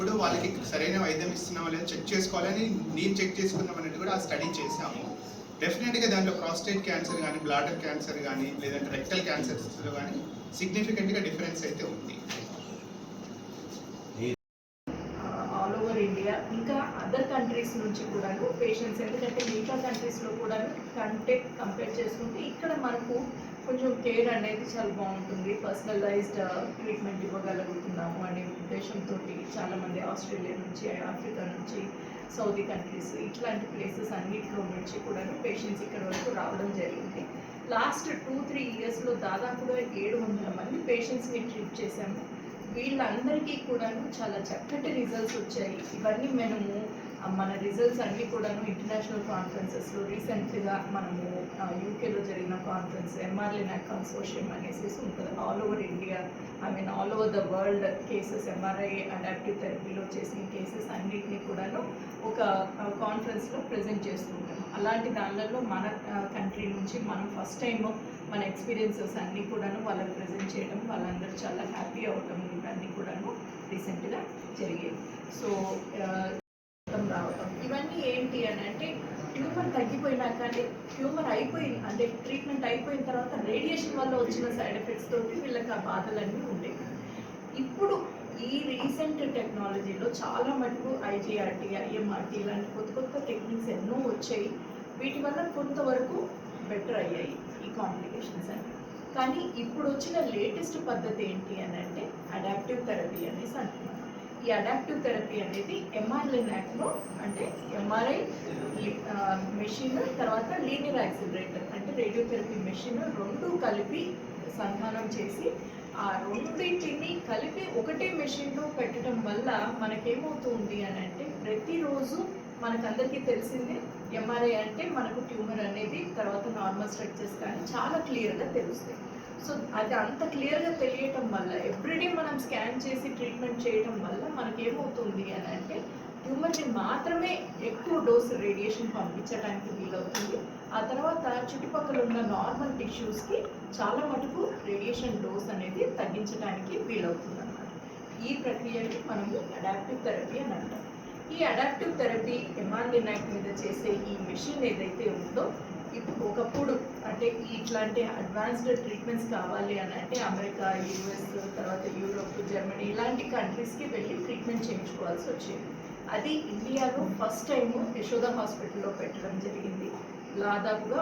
వచ్చినప్పుడు వాళ్ళకి సరైన వైద్యం ఇస్తున్నామో లేదో చెక్ చేసుకోవాలని నేను చెక్ చేసుకుందాం అనేది కూడా ఆ స్టడీ చేసాము. డెఫినెట్గా దాంట్లో ప్రాస్టేట్ క్యాన్సర్ కానీ, బ్లాడర్ క్యాన్సర్ కానీ, లేదంటే రెక్టల్ క్యాన్సర్స్లో కానీ సిగ్నిఫికెంట్గా డిఫరెన్స్ అయితే ఉంది. ఆల్ ఓవర్ ఇండియా ఇంకా అదర్ కంట్రీస్ నుంచి కూడాను పేషెంట్స్, ఎందుకంటే మిగతా కంట్రీస్లో కూడాను కంపేర్ చేసుకుంటే ఇక్కడ మనకు కొంచెం కేర్ అనేది చాలా బాగుంటుంది, పర్సనలైజ్డ్ ట్రీట్మెంట్ ఇవ్వగలుగుతున్నాము అనే ఉద్దేశంతో చాలామంది ఆస్ట్రేలియా నుంచి, ఆఫ్రికా నుంచి, సౌదీ కంట్రీస్ ఇట్లాంటి ప్లేసెస్ అన్నింటిలో నుంచి కూడాను పేషెంట్స్ ఇక్కడ వరకు రావడం జరిగింది. లాస్ట్ 2-3 ఇయర్స్లో దాదాపుగా 700 మంది పేషెంట్స్ని ట్రీట్ చేశాము. వీళ్ళందరికీ కూడాను చాలా చక్కటి రిజల్ట్స్ వచ్చాయి. ఇవన్నీ మనము మన రిజల్ట్స్ అన్నీ కూడాను ఇంటర్నేషనల్ కాన్ఫరెన్సెస్లో రీసెంట్గా మనము యూకేలో జరిగిన కాన్ఫరెన్స్ MR-Linac కన్సోర్షియం అనేసి ఉంటుంది. All over India, all over the world cases, MRI adaptive థెరపీలో చేసిన కేసెస్ అన్నిటినీ కూడాను ఒక కాన్ఫరెన్స్లో ప్రజెంట్ చేస్తుంటాం. అలాంటి దానిలలో మన కంట్రీ నుంచి మనం ఫస్ట్ టైం మన ఎక్స్పీరియన్సెస్ అన్నీ కూడాను వాళ్ళకి ప్రజెంట్ చేయడం, వాళ్ళందరూ చాలా హ్యాపీ అవటం ఇవన్నీ కూడాను రీసెంట్గా జరిగాయి. సో రావటం ఇవన్నీ ఏంటి అని అంటే ట్యూమర్ తగ్గిపోయినా కానీ ట్యూమర్ అయిపోయింది అంటే ట్రీట్మెంట్ అయిపోయిన తర్వాత రేడియేషన్ వల్ల వచ్చిన సైడ్ ఎఫెక్ట్స్ తోటి వీళ్ళకి ఆ బాధలన్నీ ఉండేవి. ఇప్పుడు ఈ రీసెంట్ టెక్నాలజీలో చాలా మటుకు IGRT, IMRT ఇలాంటి కొత్త టెక్నిక్స్ ఎన్నో వచ్చాయి. వీటి వల్ల కొంతవరకు బెటర్ అయ్యాయి ఈ కాంప్లికేషన్స్ అని. కానీ ఇప్పుడు వచ్చిన లేటెస్ట్ పద్ధతి ఏంటి అని అంటే అడాప్టివ్ థెరపీ అనేసి అంటున్నాను. ఈ అడాప్టివ్ థెరపీ అనేది MR-Linacలో అంటే MRI మెషిన్ తర్వాత లీనియర్ యాక్సిలరేటర్ అంటే రేడియోథెరపీ మెషిన్ రెండు కలిపి సంధానం చేసి ఆ రెండింటిని కలిపి ఒకటే మెషిన్లో పెట్టడం వల్ల మనకేమవుతుంది అని అంటే ప్రతిరోజు మనకందరికీ తెలిసిందే MRI అంటే మనకు ట్యూమర్ అనేది తర్వాత నార్మల్ స్ట్రక్చర్స్ కానీ చాలా క్లియర్గా తెలుస్తాయి. సో అది అంత క్లియర్గా తెలియటం వల్ల ఎవ్రీడే మనం స్కాన్ చేసి ట్రీట్మెంట్ చేయటం వల్ల మనకేమవుతుంది అని అంటే ట్యూమర్ని మాత్రమే ఎక్కువ డోస్ రేడియేషన్ పంపించడానికి వీలవుతుంది. ఆ తర్వాత చుట్టుపక్కల ఉన్న నార్మల్ టిష్యూస్కి చాలా మటుకు రేడియేషన్ డోస్ అనేది తగ్గించడానికి వీలవుతుంది అన్నమాట. ఈ ప్రక్రియని మనము అడాప్టివ్ థెరపీ అని అంటాం. ఈ అడాప్టివ్ థెరపీ MR-Linac మీద చేసే ఈ మెషిన్ ఏదైతే ఉందో ఇప్పుడు ఒకప్పుడు అంటే ఇట్లాంటి అడ్వాన్స్డ్ ట్రీట్మెంట్స్ కావాలి అని అంటే అమెరికా, US, తర్వాత యూరోప్, జర్మనీ ఇలాంటి కంట్రీస్కి వెళ్ళి ట్రీట్మెంట్ చేయించుకోవాల్సి వచ్చేది. అది ఇండియాలో ఫస్ట్ టైము యశోద హాస్పిటల్లో పెట్టడం జరిగింది. దాదాపుగా